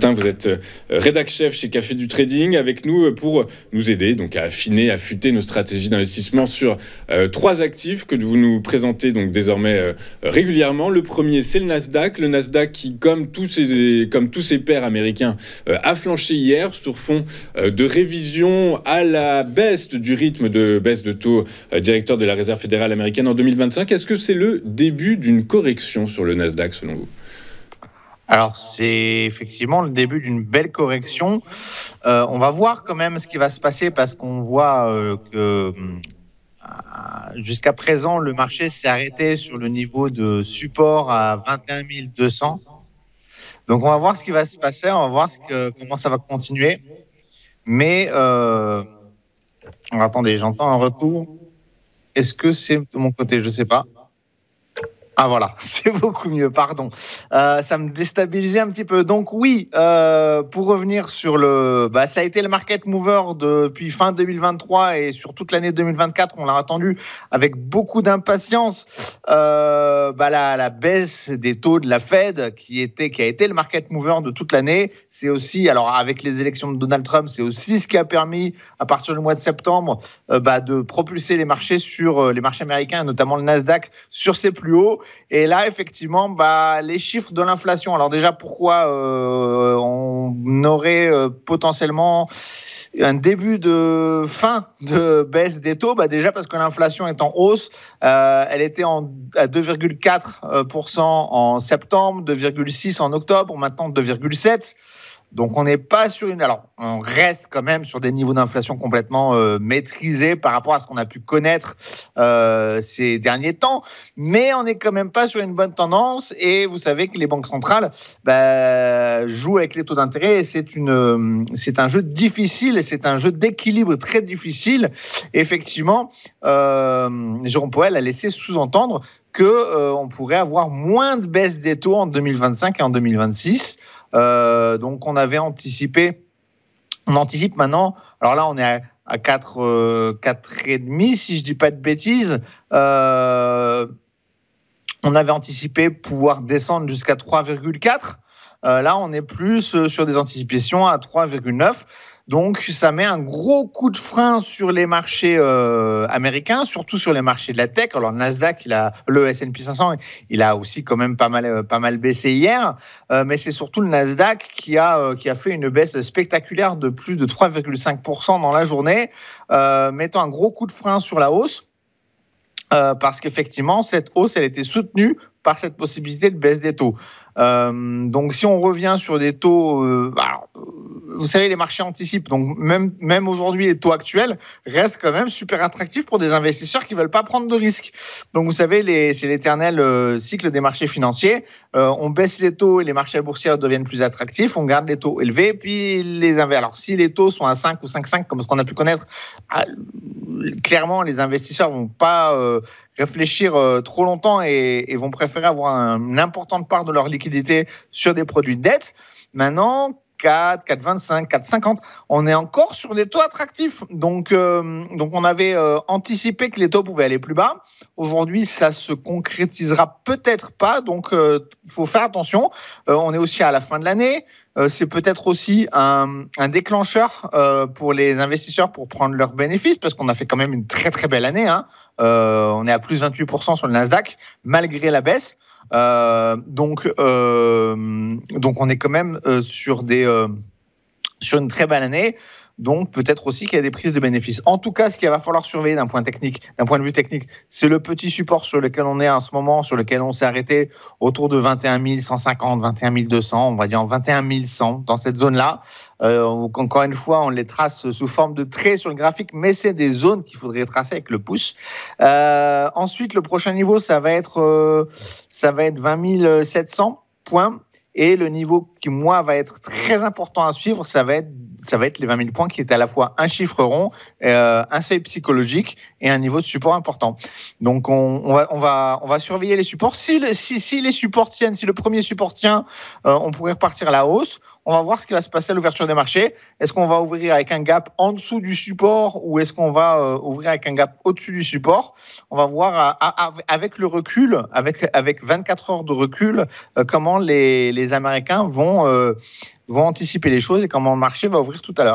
Martin, vous êtes rédac-chef chez Café du Trading, avec nous pour nous aider donc à affiner, affûter nos stratégies d'investissement sur 3 actifs que vous nous présentez donc désormais régulièrement. Le premier, c'est le Nasdaq qui, comme tous ses pairs américains, a flanché hier sur fond de révision à la baisse du rythme de baisse de taux directeur de la Réserve fédérale américaine en 2025. Est-ce que c'est le début d'une correction sur le Nasdaq selon vous ? Alors, c'est effectivement le début d'une belle correction. On va voir quand même ce qui va se passer parce qu'on voit que jusqu'à présent, le marché s'est arrêté sur le niveau de support à 21 200. Donc, on va voir ce qui va se passer, on va voir comment ça va continuer. Mais, attendez, j'entends un retour. Est-ce que c'est de mon côté ? Je ne sais pas. Ah voilà, c'est beaucoup mieux, pardon. Ça me déstabilisait un petit peu. Donc oui, pour revenir sur ça a été le market mover depuis fin 2023 et sur toute l'année 2024, on l'a attendu avec beaucoup d'impatience. La baisse des taux de la Fed qui a été le market mover de toute l'année. C'est aussi, alors avec les élections de Donald Trump, c'est aussi ce qui a permis à partir du mois de septembre de propulser les marchés sur les marchés américains, notamment le Nasdaq, sur ses plus hauts. Et là, effectivement, les chiffres de l'inflation. Alors déjà, pourquoi on aurait potentiellement un début de fin de baisse des taux ? Déjà parce que l'inflation est en hausse. Elle était à 2,4% en septembre, 2,6% en octobre, maintenant 2,7%. Donc, on n'est pas sur Alors, on reste quand même sur des niveaux d'inflation complètement maîtrisés par rapport à ce qu'on a pu connaître ces derniers temps. Mais on n'est quand même pas sur une bonne tendance. Et vous savez que les banques centrales jouent avec les taux d'intérêt. Et c'est un jeu difficile et c'est un jeu d'équilibre très difficile. Et effectivement, Jérôme Powell a laissé sous-entendre qu'on pourrait avoir moins de baisse des taux en 2025 et en 2026. Donc, on avait anticipé. On anticipe maintenant. Alors là, on est à 4,5, si je ne dis pas de bêtises. On avait anticipé pouvoir descendre jusqu'à 3,4. Là, on est plus sur des anticipations à 3,9. Donc, ça met un gros coup de frein sur les marchés américains, surtout sur les marchés de la tech. Alors, le Nasdaq, le S&P 500, il a aussi quand même pas mal baissé hier. Mais c'est surtout le Nasdaq qui a fait une baisse spectaculaire de plus de 3,5% dans la journée, mettant un gros coup de frein sur la hausse. Parce qu'effectivement, cette hausse, elle était soutenue par cette possibilité de baisse des taux. Donc, si on revient sur des taux, vous savez, les marchés anticipent. Donc, même aujourd'hui, les taux actuels restent quand même super attractifs pour des investisseurs qui ne veulent pas prendre de risques. Donc, vous savez, c'est l'éternel cycle des marchés financiers. On baisse les taux et les marchés boursiers deviennent plus attractifs. On garde les taux élevés, puis les inverses. Alors, si les taux sont à 5 ou 5,5, comme ce qu'on a pu connaître, clairement, les investisseurs ne vont pas réfléchir trop longtemps et vont préférer avoir une importante part de leur liquidité sur des produits de dette. Maintenant, 4,25, 4,50, on est encore sur des taux attractifs. Donc on avait anticipé que les taux pouvaient aller plus bas. Aujourd'hui, ça se concrétisera peut-être pas. Donc, il faut faire attention. On est aussi à la fin de l'année. C'est peut-être aussi un déclencheur pour les investisseurs pour prendre leurs bénéfices parce qu'on a fait quand même une très, très belle année. On est à plus 28% sur le Nasdaq, malgré la baisse. Donc on est quand même sur une très belle année. Donc, peut-être aussi qu'il y a des prises de bénéfices. En tout cas, ce qu'il va falloir surveiller d'un point de vue technique, c'est le petit support sur lequel on est en ce moment, sur lequel on s'est arrêté autour de 21 150, 21 200, on va dire en 21 100, dans cette zone-là. Encore une fois, on les trace sous forme de traits sur le graphique, mais c'est des zones qu'il faudrait tracer avec le pouce. Ensuite, le prochain niveau, ça va être 20 700 points. Et le niveau qui, moi, va être très important à suivre, ça va être les 20 000 points qui est à la fois un chiffre rond, un seuil psychologique et un niveau de support important. Donc, on va surveiller les supports. Si les supports tiennent, si le premier support tient, on pourrait repartir à la hausse. On va voir ce qui va se passer à l'ouverture des marchés. Est-ce qu'on va ouvrir avec un gap en dessous du support ou est-ce qu'on va ouvrir avec un gap au-dessus du support ? On va voir avec le recul, avec 24 heures de recul, comment les Américains vont vont anticiper les choses et comment le marché va ouvrir tout à l'heure.